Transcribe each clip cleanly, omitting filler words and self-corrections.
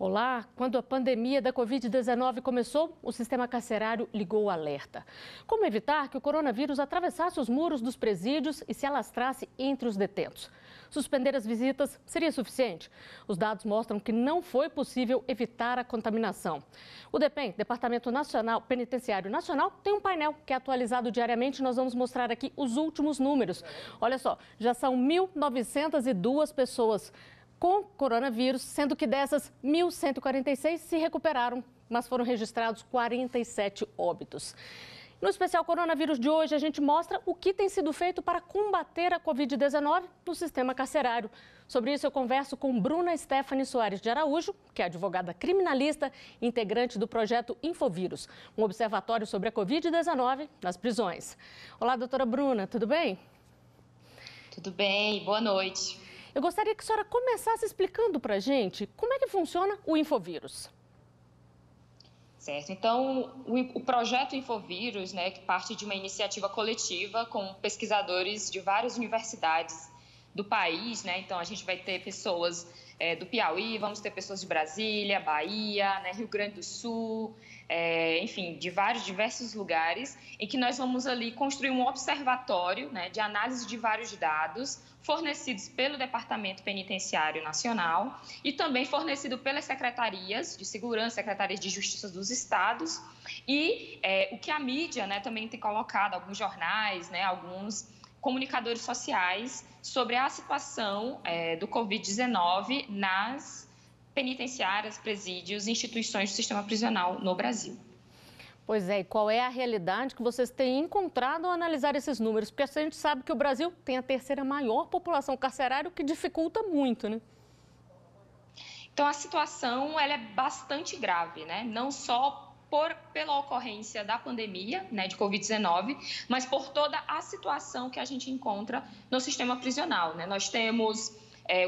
Olá, quando a pandemia da Covid-19 começou, o sistema carcerário ligou o alerta. Como evitar que o coronavírus atravessasse os muros dos presídios e se alastrasse entre os detentos? Suspender as visitas seria suficiente? Os dados mostram que não foi possível evitar a contaminação. O DEPEN, Departamento Penitenciário Nacional, tem um painel que é atualizado diariamente. Nós vamos mostrar aqui os últimos números. Olha só, já são 1.902 pessoas com coronavírus, sendo que dessas 1.146 se recuperaram, mas foram registrados 47 óbitos. No especial Coronavírus de hoje, a gente mostra o que tem sido feito para combater a Covid-19 no sistema carcerário. Sobre isso, eu converso com Bruna Stephanie Soares de Araújo, que é advogada criminalista e integrante do projeto Infovírus, um observatório sobre a Covid-19 nas prisões. Olá, doutora Bruna, tudo bem? Tudo bem, boa noite. Eu gostaria que a senhora começasse explicando para a gente como é que funciona o Infovírus. Certo, então o projeto Infovírus, né, que parte de uma iniciativa coletiva com pesquisadores de várias universidades do país, né, então a gente vai ter pessoas do Piauí, vamos ter pessoas de Brasília, Bahia, né, Rio Grande do Sul, enfim, de diversos lugares, em que nós vamos ali construir um observatório, né, de análise de vários dados fornecidos pelo Departamento Penitenciário Nacional e também fornecido pelas secretarias de segurança, secretarias de justiça dos estados e o que a mídia, né, também tem colocado, alguns jornais, né, alguns comunicadores sociais sobre a situação do Covid-19 nas penitenciárias, presídios e instituições do sistema prisional no Brasil. Pois é, e qual é a realidade que vocês têm encontrado ao analisar esses números? Porque a gente sabe que o Brasil tem a terceira maior população carcerária, o que dificulta muito, né? Então, a situação ela é bastante grave, né? Não só pela ocorrência da pandemia, né, de Covid-19, mas por toda a situação que a gente encontra no sistema prisional, né? Nós temos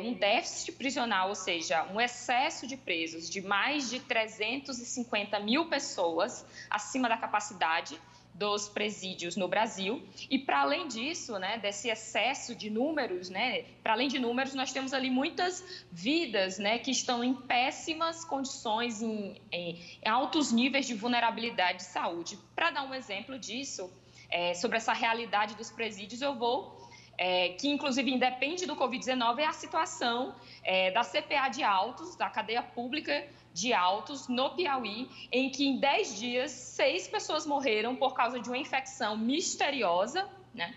um déficit prisional, ou seja, um excesso de presos de mais de 350 mil pessoas acima da capacidade dos presídios no Brasil. E para além disso, né, desse excesso de números, né, para além de números, nós temos ali muitas vidas, né, que estão em péssimas condições, em altos níveis de vulnerabilidade de saúde. Para dar um exemplo disso, sobre essa realidade dos presídios, eu vou que inclusive independe do Covid-19, é a situação da CPA de Altos, da cadeia pública de Altos, no Piauí, em que em 10 dias, 6 pessoas morreram por causa de uma infecção misteriosa, né,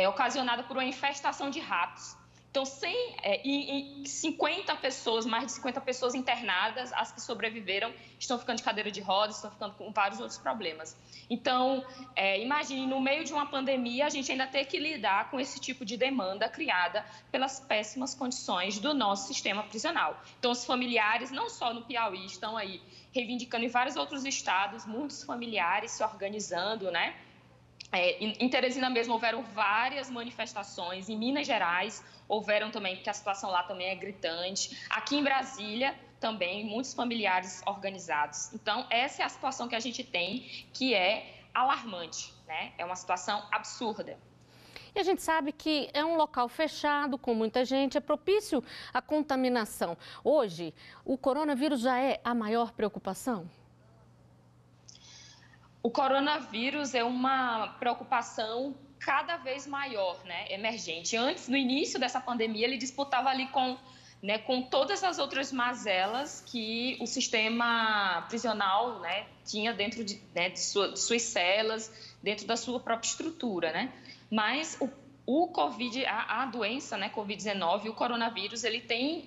ocasionada por uma infestação de ratos. Então, 50 pessoas, mais de 50 pessoas internadas, as que sobreviveram, estão ficando de cadeira de rodas, estão ficando com vários outros problemas. Então, imagine, no meio de uma pandemia, a gente ainda ter que lidar com esse tipo de demanda criada pelas péssimas condições do nosso sistema prisional. Então, os familiares, não só no Piauí, estão aí reivindicando em vários outros estados, muitos familiares se organizando, né? Em Teresina mesmo houveram várias manifestações, em Minas Gerais houveram também, porque a situação lá também é gritante. Aqui em Brasília também, muitos familiares organizados. Então, essa é a situação que a gente tem, que é alarmante, né? É uma situação absurda. E a gente sabe que é um local fechado, com muita gente, é propício à contaminação. Hoje, o coronavírus já é a maior preocupação? O coronavírus é uma preocupação cada vez maior, né, emergente. Antes, no início dessa pandemia, ele disputava ali com todas as outras mazelas que o sistema prisional, né, tinha dentro de suas celas, dentro da sua própria estrutura, né? Mas o Covid, a doença, né, Covid-19, o coronavírus, ele tem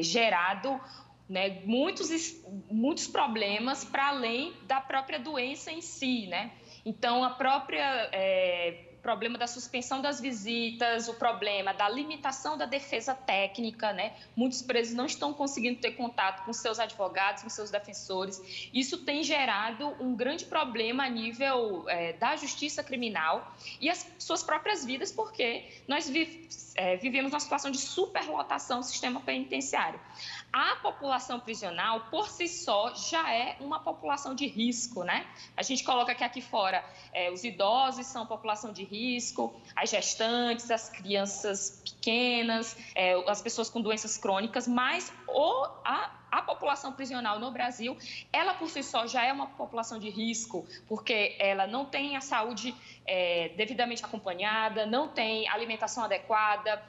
gerado, né, muitos problemas para além da própria doença em si, né? Então, a própria problema da suspensão das visitas, o problema da limitação da defesa técnica, né? Muitos presos não estão conseguindo ter contato com seus advogados, com seus defensores. Isso tem gerado um grande problema a nível da justiça criminal e as suas próprias vidas, porque nós vivemos uma situação de superlotação do sistema penitenciário. A população prisional, por si só, já é uma população de risco, né? A gente coloca que aqui fora os idosos são população de risco, as gestantes, as crianças pequenas, as pessoas com doenças crônicas, mas a população prisional no Brasil, ela por si só já é uma população de risco, porque ela não tem a saúde devidamente acompanhada, não tem alimentação adequada,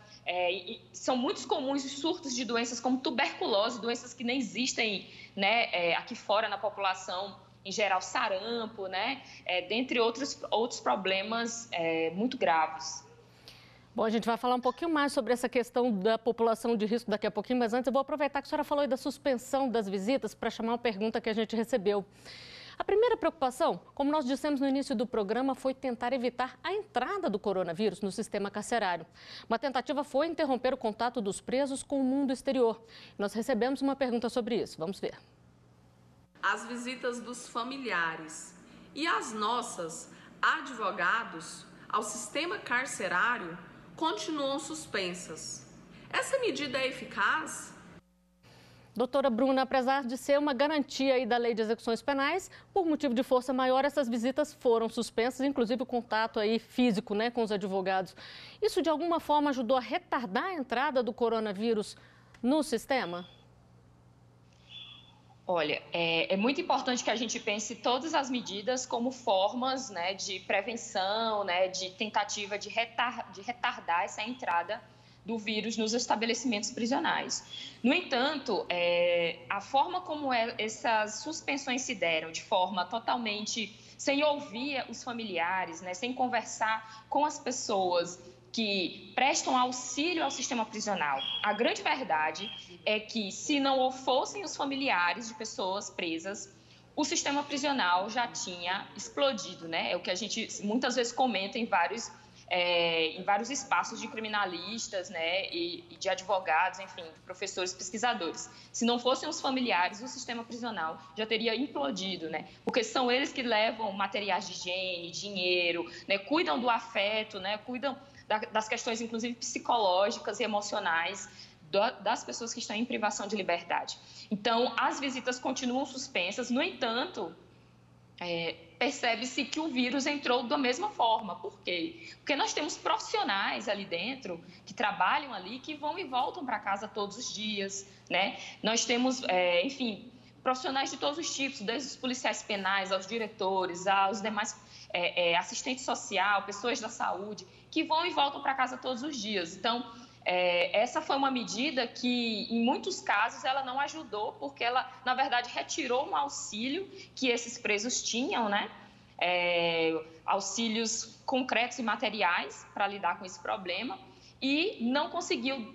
são muito comuns os surtos de doenças como tuberculose, doenças que nem existem, né, aqui fora na população, em geral sarampo, né, dentre outros problemas muito graves. Bom, a gente vai falar um pouquinho mais sobre essa questão da população de risco daqui a pouquinho, mas antes eu vou aproveitar que a senhora falou aí da suspensão das visitas para chamar uma pergunta que a gente recebeu. A primeira preocupação, como nós dissemos no início do programa, foi tentar evitar a entrada do coronavírus no sistema carcerário. Uma tentativa foi interromper o contato dos presos com o mundo exterior. Nós recebemos uma pergunta sobre isso. Vamos ver. As visitas dos familiares e as nossas, advogados, ao sistema carcerário continuam suspensas. Essa medida é eficaz? Doutora Bruna, apesar de ser uma garantia aí da Lei de Execuções Penais, por motivo de força maior, essas visitas foram suspensas, inclusive o contato aí físico, né, com os advogados. Isso, de alguma forma, ajudou a retardar a entrada do coronavírus no sistema? Olha, é muito importante que a gente pense todas as medidas como formas, né, de prevenção, né, de tentativa de retardar essa entrada do vírus nos estabelecimentos prisionais. No entanto, a forma como essas suspensões se deram, de forma totalmente sem ouvir os familiares, né, sem conversar com as pessoas que prestam auxílio ao sistema prisional. A grande verdade é que, se não fossem os familiares de pessoas presas, o sistema prisional já tinha explodido, né? É o que a gente muitas vezes comenta em vários espaços de criminalistas, né, e de advogados, enfim, professores, pesquisadores. Se não fossem os familiares, o sistema prisional já teria implodido, né, porque são eles que levam materiais de higiene, dinheiro, né, cuidam do afeto, né, cuidam das questões, inclusive, psicológicas e emocionais das pessoas que estão em privação de liberdade. Então, as visitas continuam suspensas, no entanto, percebe-se que o vírus entrou da mesma forma. Por quê? Porque nós temos profissionais ali dentro, que trabalham ali, que vão e voltam para casa todos os dias, né? Nós temos, enfim, profissionais de todos os tipos, desde os policiais penais, aos diretores, aos demais assistentes social, pessoas da saúde, que vão e voltam para casa todos os dias. Então, essa foi uma medida que, em muitos casos, ela não ajudou, porque ela, na verdade, retirou um auxílio que esses presos tinham, né? Auxílios concretos e materiais para lidar com esse problema, e não conseguiu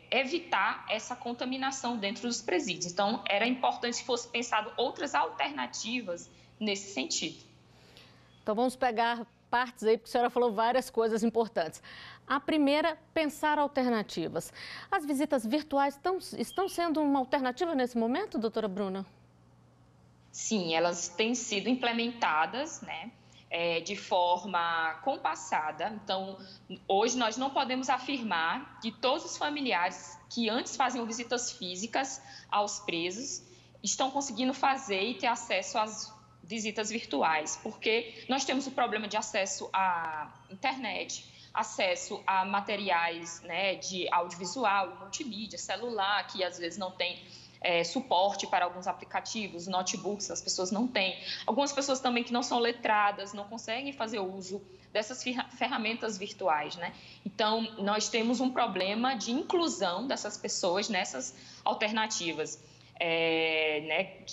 evitar essa contaminação dentro dos presídios. Então, era importante que fosse pensado outras alternativas nesse sentido. Então, vamos pegar partes aí, porque a senhora falou várias coisas importantes. A primeira, pensar alternativas. As visitas virtuais estão sendo uma alternativa nesse momento, doutora Bruna? Sim, elas têm sido implementadas, né, de forma compassada. Então, hoje nós não podemos afirmar que todos os familiares que antes faziam visitas físicas aos presos estão conseguindo fazer e ter acesso às visitas virtuais, porque nós temos o problema de acesso à internet, acesso a materiais, né, de audiovisual, multimídia, celular, que às vezes não tem suporte para alguns aplicativos, notebooks, as pessoas não têm. Algumas pessoas também que não são letradas, não conseguem fazer uso dessas ferramentas virtuais, né? Então, nós temos um problema de inclusão dessas pessoas nessas alternativas, né,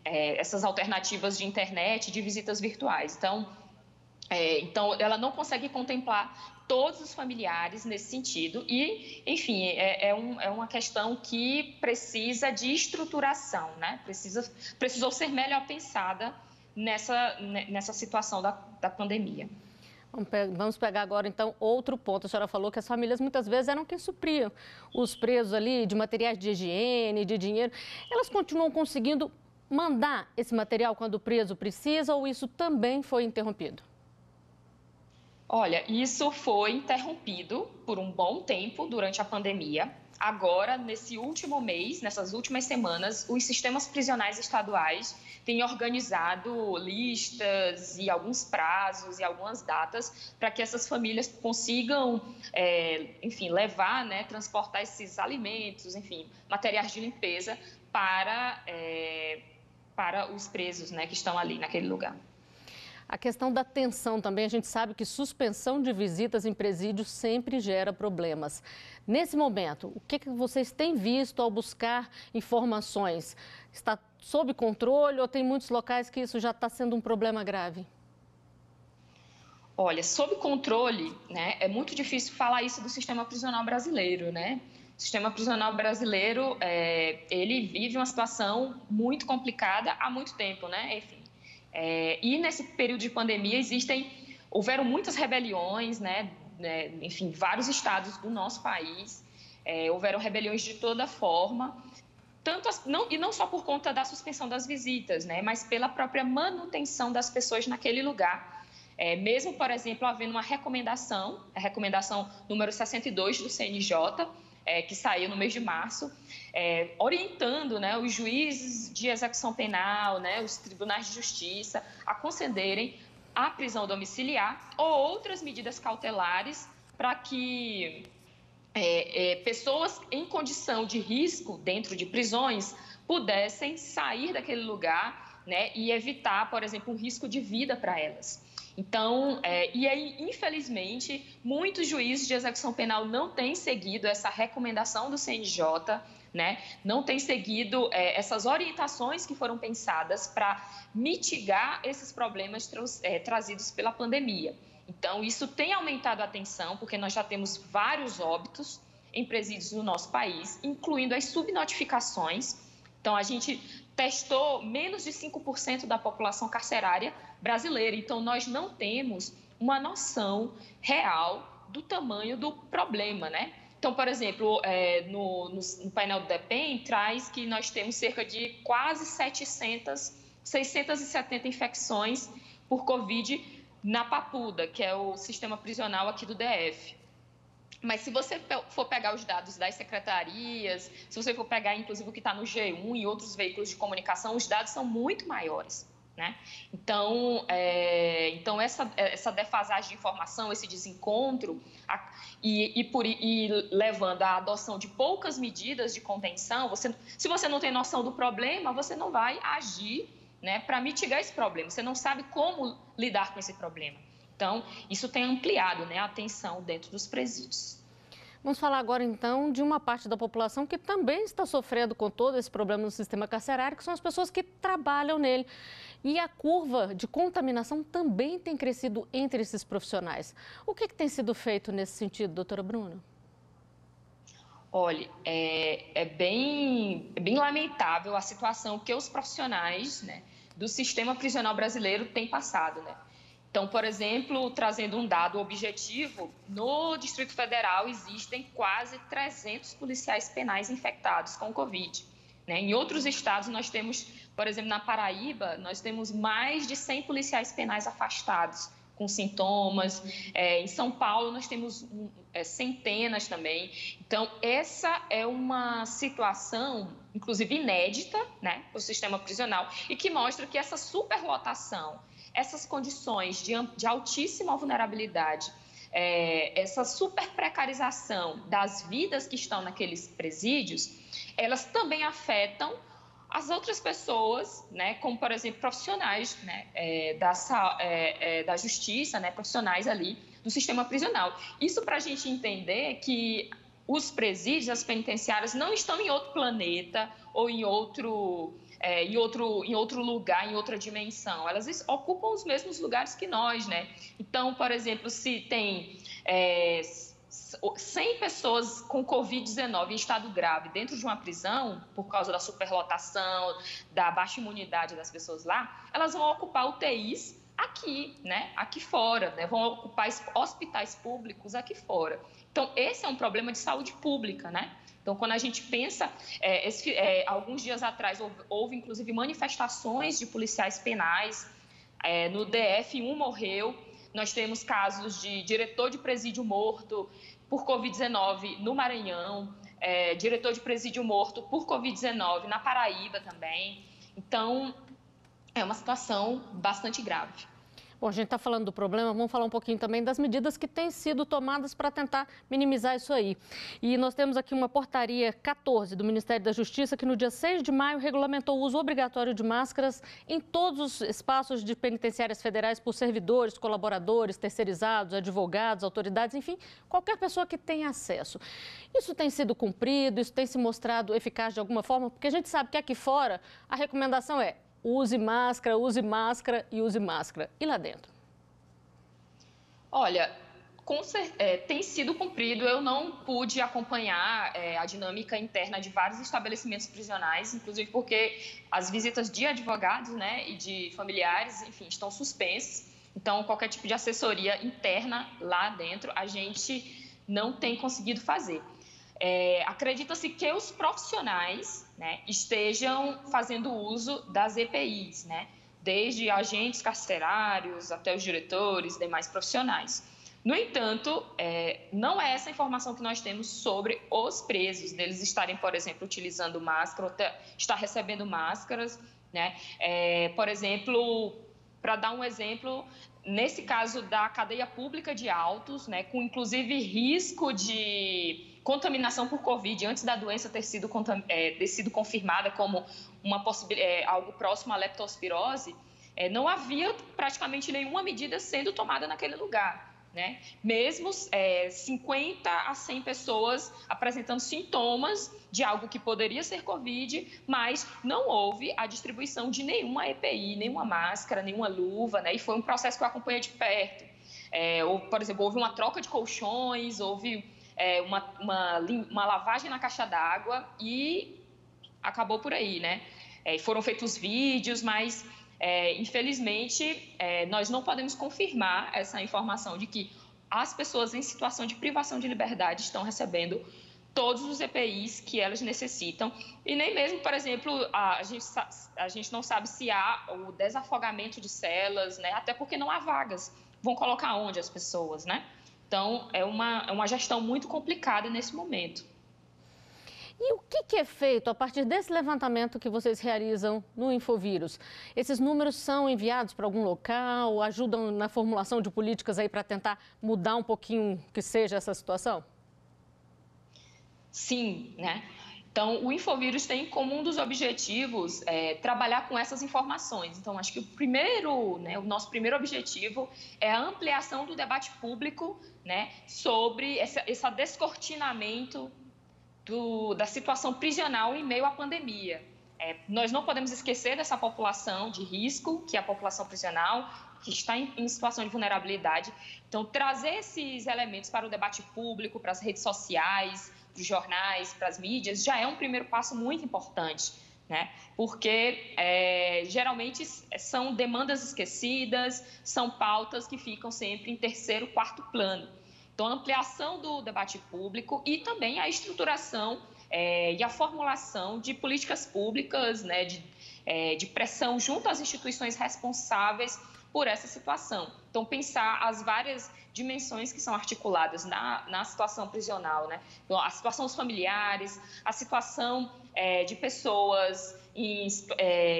essas alternativas de internet, de visitas virtuais. Então, ela não consegue contemplar todos os familiares nesse sentido e, enfim, é uma questão que precisa de estruturação, né? Precisou ser melhor pensada nessa situação da pandemia. Vamos pegar agora, então, outro ponto. A senhora falou que as famílias, muitas vezes, eram quem supriam os presos ali de materiais de higiene, de dinheiro. Elas continuam conseguindo mandar esse material quando o preso precisa, ou isso também foi interrompido? Olha, isso foi interrompido por um bom tempo durante a pandemia. Agora, nesse último mês, nessas últimas semanas, os sistemas prisionais estaduais tem organizado listas e alguns prazos e algumas datas para que essas famílias consigam, enfim, levar, né, transportar esses alimentos, enfim, materiais de limpeza para os presos, né, que estão ali naquele lugar. A questão da atenção também, a gente sabe que suspensão de visitas em presídios sempre gera problemas. Nesse momento, o que vocês têm visto ao buscar informações? Está sob controle ou tem muitos locais que isso já está sendo um problema grave? Olha, sob controle, né, é muito difícil falar isso do sistema prisional brasileiro, né? O sistema prisional brasileiro, ele vive uma situação muito complicada há muito tempo, né? Enfim. E nesse período de pandemia houveram muitas rebeliões, né? Enfim, vários estados do nosso país, houveram rebeliões de toda forma, e não só por conta da suspensão das visitas, né? Mas pela própria manutenção das pessoas naquele lugar. Mesmo, por exemplo, havendo uma recomendação, a recomendação número 62 do CNJ, que saiu no mês de março, orientando, né, os juízes de execução penal, né, os tribunais de justiça, a concederem a prisão domiciliar ou outras medidas cautelares para que pessoas em condição de risco dentro de prisões pudessem sair daquele lugar, né, e evitar, por exemplo, um risco de vida para elas. Então, e aí, infelizmente, muitos juízes de execução penal não têm seguido essa recomendação do CNJ, né? Não têm seguido essas orientações que foram pensadas para mitigar esses problemas trazidos pela pandemia. Então, isso tem aumentado a tensão, porque nós já temos vários óbitos em presídios no nosso país, incluindo as subnotificações. Então, a gente testou menos de 5% da população carcerária brasileira. Então, nós não temos uma noção real do tamanho do problema, né? Então, por exemplo, no painel do DEPEN, traz que nós temos cerca de quase 670 infecções por Covid na Papuda, que é o sistema prisional aqui do DF. Mas se você for pegar os dados das secretarias, se você for pegar, inclusive, o que está no G1 e outros veículos de comunicação, os dados são muito maiores, né? Então essa defasagem de informação, esse desencontro, e levando à adoção de poucas medidas de contenção, se você não tem noção do problema, você não vai agir, né, para mitigar esse problema. Você não sabe como lidar com esse problema. Então, isso tem ampliado, né, a tensão dentro dos presídios. Vamos falar agora, então, de uma parte da população que também está sofrendo com todo esse problema no sistema carcerário, que são as pessoas que trabalham nele. E a curva de contaminação também tem crescido entre esses profissionais. O que tem sido feito nesse sentido, doutora Bruna? Olha, é bem lamentável a situação que os profissionais, né, do sistema prisional brasileiro têm passado, né? Então, por exemplo, trazendo um dado objetivo, no Distrito Federal existem quase 300 policiais penais infectados com Covid, né? Em outros estados nós temos, por exemplo, na Paraíba, nós temos mais de 100 policiais penais afastados com sintomas. Em São Paulo nós temos centenas também. Então, essa é uma situação, inclusive inédita, né, para o sistema prisional e que mostra que essa superlotação, essas condições de altíssima vulnerabilidade, essa super precarização das vidas que estão naqueles presídios, elas também afetam as outras pessoas, né, como, por exemplo, profissionais, né, da justiça, né, profissionais ali do sistema prisional. Isso para a gente entender que os presídios, as penitenciárias, não estão em outro planeta ou em outro lugar, em outra dimensão. Elas ocupam os mesmos lugares que nós, né? Então, por exemplo, se tem 100 pessoas com Covid-19 em estado grave dentro de uma prisão, por causa da superlotação, da baixa imunidade das pessoas lá, elas vão ocupar UTIs aqui, né? Aqui fora, né? Vão ocupar hospitais públicos aqui fora. Então, esse é um problema de saúde pública, né? Então, quando a gente pensa, alguns dias atrás houve inclusive manifestações de policiais penais, no DF um morreu, nós temos casos de diretor de presídio morto por Covid-19 no Maranhão, diretor de presídio morto por Covid-19 na Paraíba também. Então, é uma situação bastante grave. Bom, a gente está falando do problema, vamos falar um pouquinho também das medidas que têm sido tomadas para tentar minimizar isso aí. E nós temos aqui uma portaria 14 do Ministério da Justiça que no dia 6 de maio regulamentou o uso obrigatório de máscaras em todos os espaços de penitenciárias federais por servidores, colaboradores, terceirizados, advogados, autoridades, enfim, qualquer pessoa que tenha acesso. Isso tem sido cumprido, isso tem se mostrado eficaz de alguma forma, porque a gente sabe que aqui fora a recomendação é: use máscara e use máscara. E lá dentro? Olha, tem sido cumprido. Eu não pude acompanhar a dinâmica interna de vários estabelecimentos prisionais, inclusive porque as visitas de advogados, né, e de familiares, enfim, estão suspensas. Então, qualquer tipo de assessoria interna lá dentro, a gente não tem conseguido fazer. Acredita-se que os profissionais, né, estejam fazendo uso das EPIs, né, desde agentes carcerários até os diretores, demais profissionais. No entanto, não é essa a informação que nós temos sobre os presos, deles estarem, por exemplo, utilizando máscara, ou estar recebendo máscaras, né? Por exemplo, para dar um exemplo, nesse caso da cadeia pública de Altos, né, com inclusive risco de contaminação por Covid, antes da doença ter sido confirmada como algo próximo à leptospirose, não havia praticamente nenhuma medida sendo tomada naquele lugar, né? Mesmo 50 a 100 pessoas apresentando sintomas de algo que poderia ser Covid, mas não houve a distribuição de nenhuma EPI, nenhuma máscara, nenhuma luva, né? E foi um processo que eu acompanhei de perto. Por exemplo, houve uma troca de colchões, houve uma lavagem na caixa d'água e acabou por aí, né? Foram feitos vídeos, mas infelizmente nós não podemos confirmar essa informação de que as pessoas em situação de privação de liberdade estão recebendo todos os EPIs que elas necessitam e nem mesmo, por exemplo, a gente não sabe se há o desafogamento de celas, né? Até porque não há vagas. Vão colocar onde as pessoas, né? Então, é uma gestão muito complicada nesse momento. E o que é feito a partir desse levantamento que vocês realizam no Infovírus? Esses números são enviados para algum local, ajudam na formulação de políticas aí para tentar mudar um pouquinho que seja essa situação? Sim, né? Então, o Infovírus tem como um dos objetivos trabalhar com essas informações. Então, acho que o nosso primeiro objetivo é a ampliação do debate público, né, sobre esse descortinamento da situação prisional em meio à pandemia. Nós não podemos esquecer dessa população de risco, que é a população prisional, que está em situação de vulnerabilidade. Então, trazer esses elementos para o debate público, para as redes sociais, para os jornais, para as mídias, já é um primeiro passo muito importante, né? Porque geralmente são demandas esquecidas, são pautas que ficam sempre em terceiro, quarto plano. Então, a ampliação do debate público e também a estruturação e a formulação de políticas públicas, né, de pressão junto às instituições responsáveis por essa situação. Então, pensar as várias dimensões que são articuladas na situação prisional, né? Então, a situação dos familiares, a situação de pessoas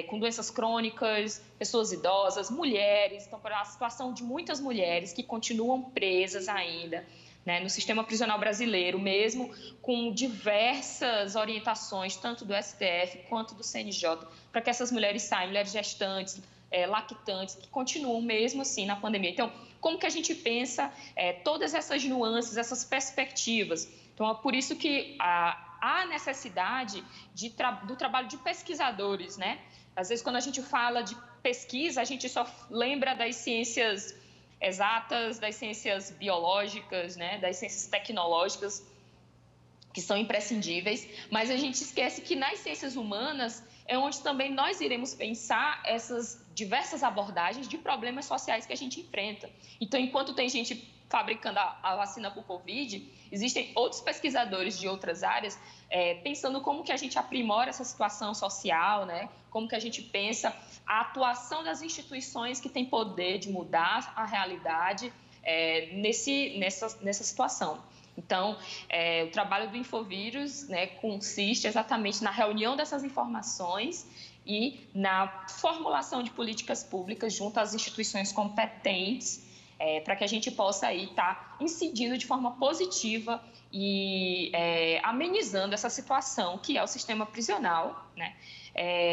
com doenças crônicas, pessoas idosas, mulheres. Então, a situação de muitas mulheres que continuam presas ainda, né, no sistema prisional brasileiro, mesmo com diversas orientações, tanto do STF quanto do CNJ, para que essas mulheres saiam, mulheres gestantes, lactantes, que continuam mesmo assim na pandemia. Então, como que a gente pensa todas essas nuances, essas perspectivas? Então, é por isso que há necessidade do trabalho de pesquisadores, né? Às vezes, quando a gente fala de pesquisa, a gente só lembra das ciências exatas, das ciências biológicas, né? Das ciências tecnológicas, que são imprescindíveis, mas a gente esquece que nas ciências humanas é onde também nós iremos pensar essas diversas abordagens de problemas sociais que a gente enfrenta. Então, enquanto tem gente fabricando a vacina para o Covid, existem outros pesquisadores de outras áreas pensando como que a gente aprimora essa situação social, né? Como que a gente pensa a atuação das instituições que têm poder de mudar a realidade nessa situação. Então, o trabalho do Infovírus, né, consiste exatamente na reunião dessas informações e na formulação de políticas públicas junto às instituições competentes, para que a gente possa aí estar incidindo de forma positiva e amenizando essa situação que é o sistema prisional, né?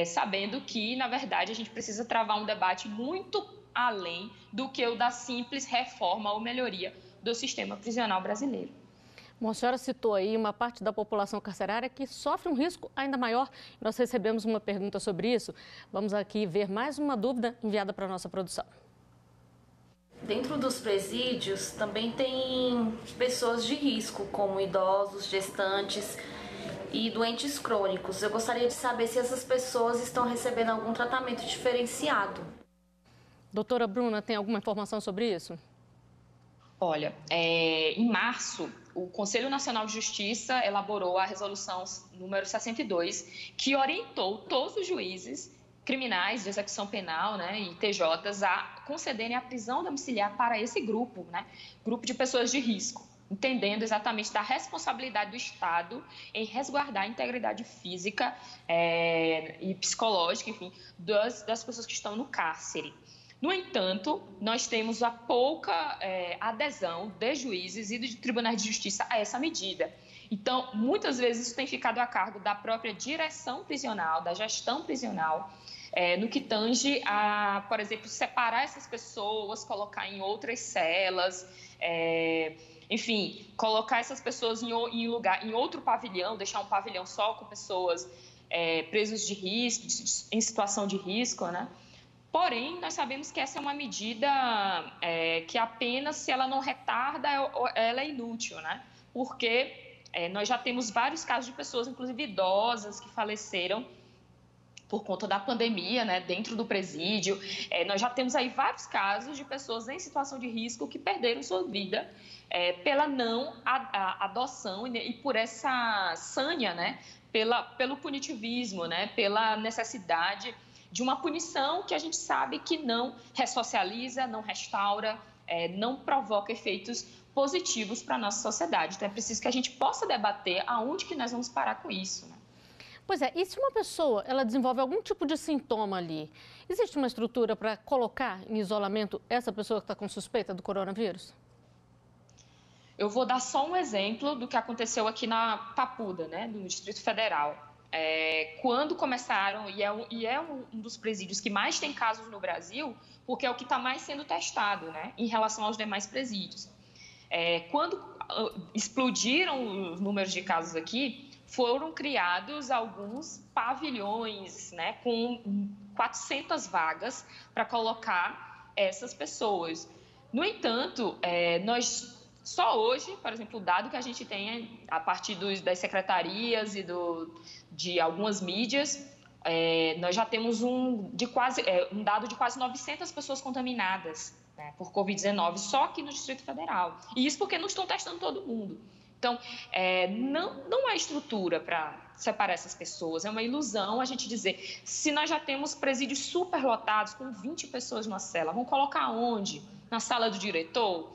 Sabendo que, na verdade, a gente precisa travar um debate muito além do que o da simples reforma ou melhoria do sistema prisional brasileiro. Bom, a senhora citou aí uma parte da população carcerária que sofre um risco ainda maior. Nós recebemos uma pergunta sobre isso. Vamos aqui ver mais uma dúvida enviada para a nossa produção. Dentro dos presídios também tem pessoas de risco, como idosos, gestantes e doentes crônicos. Eu gostaria de saber se essas pessoas estão recebendo algum tratamento diferenciado. Doutora Bruna, tem alguma informação sobre isso? Olha, em março, o Conselho Nacional de Justiça elaborou a resolução número 62, que orientou todos os juízes criminais de execução penal, né, e TJs a concederem a prisão domiciliar para esse grupo, né, grupo de pessoas de risco, entendendo exatamente da responsabilidade do Estado em resguardar a integridade física e psicológica, enfim, das pessoas que estão no cárcere. No entanto, nós temos a pouca adesão de juízes e de tribunais de justiça a essa medida. Então, muitas vezes isso tem ficado a cargo da própria direção prisional, da gestão prisional, no que tange a, por exemplo, separar essas pessoas, colocar em outras celas, enfim, colocar essas pessoas em outro pavilhão, deixar um pavilhão só com pessoas presas de risco, em situação de risco, né? Porém, nós sabemos que essa é uma medida que apenas, se ela não retarda, ela é inútil, né? Porque nós já temos vários casos de pessoas, inclusive idosas, que faleceram por conta da pandemia, né, dentro do presídio. Nós já temos aí vários casos de pessoas em situação de risco que perderam sua vida pela não adoção e por essa sanha, né, pelo punitivismo, né, pela necessidade de uma punição que a gente sabe que não ressocializa, não restaura, não provoca efeitos positivos para a nossa sociedade. Então, é preciso que a gente possa debater aonde que nós vamos parar com isso, né? Pois é, e se uma pessoa ela desenvolve algum tipo de sintoma ali, existe uma estrutura para colocar em isolamento essa pessoa que está com suspeita do coronavírus? Eu vou dar só um exemplo do que aconteceu aqui na Papuda, né, no Distrito Federal. Quando começaram, e é um dos presídios que mais tem casos no Brasil, porque é o que está mais sendo testado, né, em relação aos demais presídios. Quando explodiram os números de casos aqui, foram criados alguns pavilhões, né, com 400 vagas para colocar essas pessoas. No entanto, nós só hoje, por exemplo, o dado que a gente tem a partir das secretarias e de algumas mídias, nós já temos um dado de quase 900 pessoas contaminadas, né, por Covid-19 só aqui no Distrito Federal. E isso porque não estão testando todo mundo. Então, não há estrutura para separar essas pessoas. É uma ilusão a gente dizer, se nós já temos presídios superlotados, com 20 pessoas numa cela, vão colocar onde? Na sala do diretor?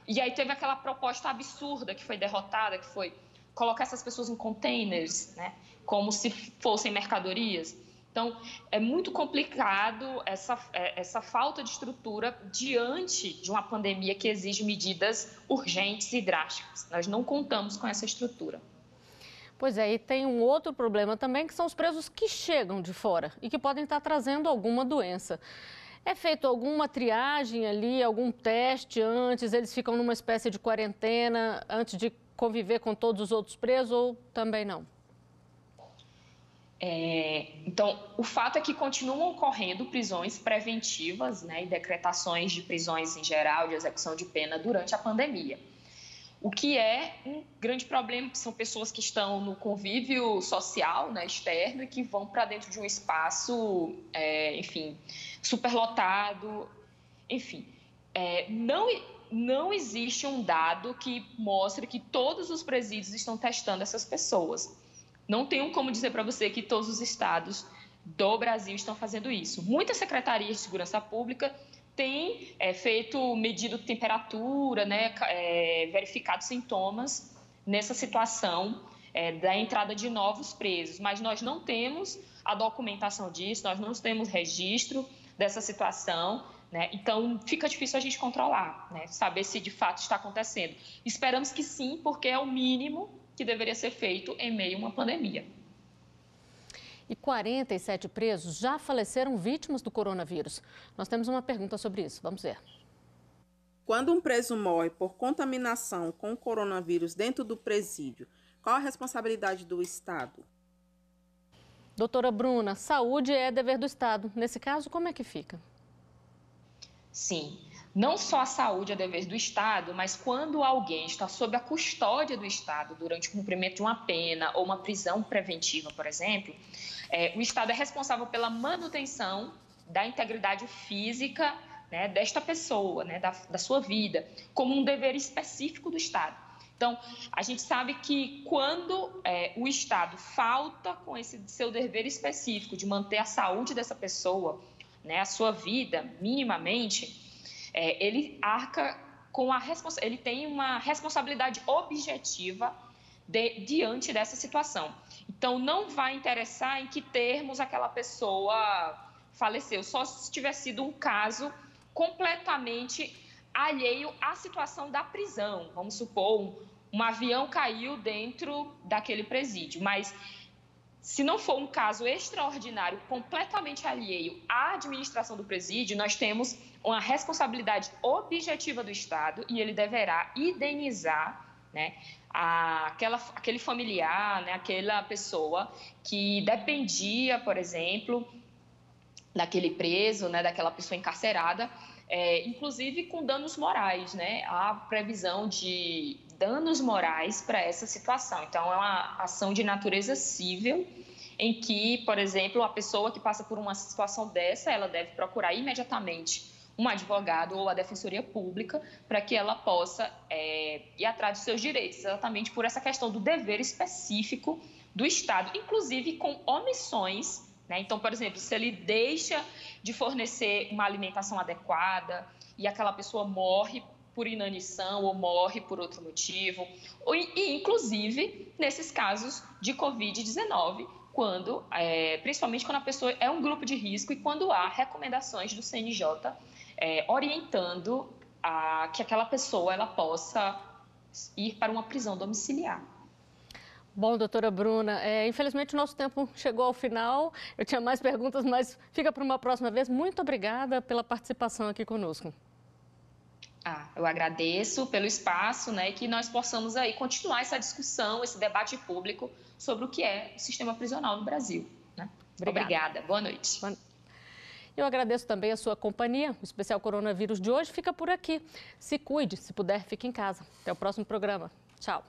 E aí teve aquela proposta absurda que foi derrotada, que foi colocar essas pessoas em containers, né? Como se fossem mercadorias. Então, é muito complicado essa falta de estrutura diante de uma pandemia que exige medidas urgentes e drásticas. Nós não contamos com essa estrutura. Pois é, e tem um outro problema também, que são os presos que chegam de fora e que podem estar trazendo alguma doença. É feito alguma triagem ali, algum teste antes? Eles ficam numa espécie de quarentena antes de conviver com todos os outros presos ou também não? Então, o fato é que continuam ocorrendo prisões preventivas, né, e decretações de prisões em geral, de execução de pena durante a pandemia. O que é um grande problema, são pessoas que estão no convívio social, né, externo, e que vão para dentro de um espaço, enfim, superlotado, enfim. Não existe um dado que mostre que todos os presídios estão testando essas pessoas. Não tenho como dizer para você que todos os estados do Brasil estão fazendo isso. Muitas secretarias de segurança pública têm medido temperatura, né, verificado sintomas nessa situação da entrada de novos presos, mas nós não temos a documentação disso, nós não temos registro dessa situação, né? Então fica difícil a gente controlar, né? Saber se de fato está acontecendo. Esperamos que sim, porque é o mínimo que deveria ser feito em meio a uma pandemia. E 47 presos já faleceram vítimas do coronavírus. Nós temos uma pergunta sobre isso, vamos ver. Quando um preso morre por contaminação com o coronavírus dentro do presídio, qual a responsabilidade do Estado? Doutora Bruna, saúde é dever do Estado. Nesse caso, como é que fica? Sim, não só a saúde é dever do Estado, mas quando alguém está sob a custódia do Estado durante o cumprimento de uma pena ou uma prisão preventiva, por exemplo, o Estado é responsável pela manutenção da integridade física, né, desta pessoa, né, da sua vida, como um dever específico do Estado. Então, a gente sabe que quando o Estado falta com esse seu dever específico de manter a saúde dessa pessoa, né, a sua vida, minimamente, ele arca com ele tem uma responsabilidade objetiva diante dessa situação. Então, não vai interessar em que termos aquela pessoa faleceu, só se tiver sido um caso completamente alheio à situação da prisão. Vamos supor, um avião caiu dentro daquele presídio, mas se não for um caso extraordinário, completamente alheio à administração do presídio, nós temos uma responsabilidade objetiva do Estado e ele deverá indenizar, né, aquele familiar, né, aquela pessoa que dependia, por exemplo, daquele preso, né, daquela pessoa encarcerada, inclusive com danos morais, né, a previsão de danos morais para essa situação. Então, é uma ação de natureza civil em que, por exemplo, a pessoa que passa por uma situação dessa, ela deve procurar imediatamente um advogado ou a Defensoria Pública para que ela possa ir atrás dos seus direitos, exatamente por essa questão do dever específico do Estado, inclusive com omissões, né? Então, por exemplo, se ele deixa de fornecer uma alimentação adequada e aquela pessoa morre por inanição ou morre por outro motivo, e inclusive nesses casos de Covid-19, quando, principalmente quando a pessoa é um grupo de risco e quando há recomendações do CNJ orientando que aquela pessoa ela possa ir para uma prisão domiciliar. Bom, doutora Bruna, infelizmente o nosso tempo chegou ao final. Eu tinha mais perguntas, mas fica para uma próxima vez. Muito obrigada pela participação aqui conosco. Eu agradeço pelo espaço, né, e que nós possamos aí continuar essa discussão, esse debate público sobre o que é o sistema prisional no Brasil, né? Obrigada. Boa noite. Eu agradeço também a sua companhia. O especial Coronavírus de hoje fica por aqui. Se cuide, se puder, fique em casa. Até o próximo programa. Tchau.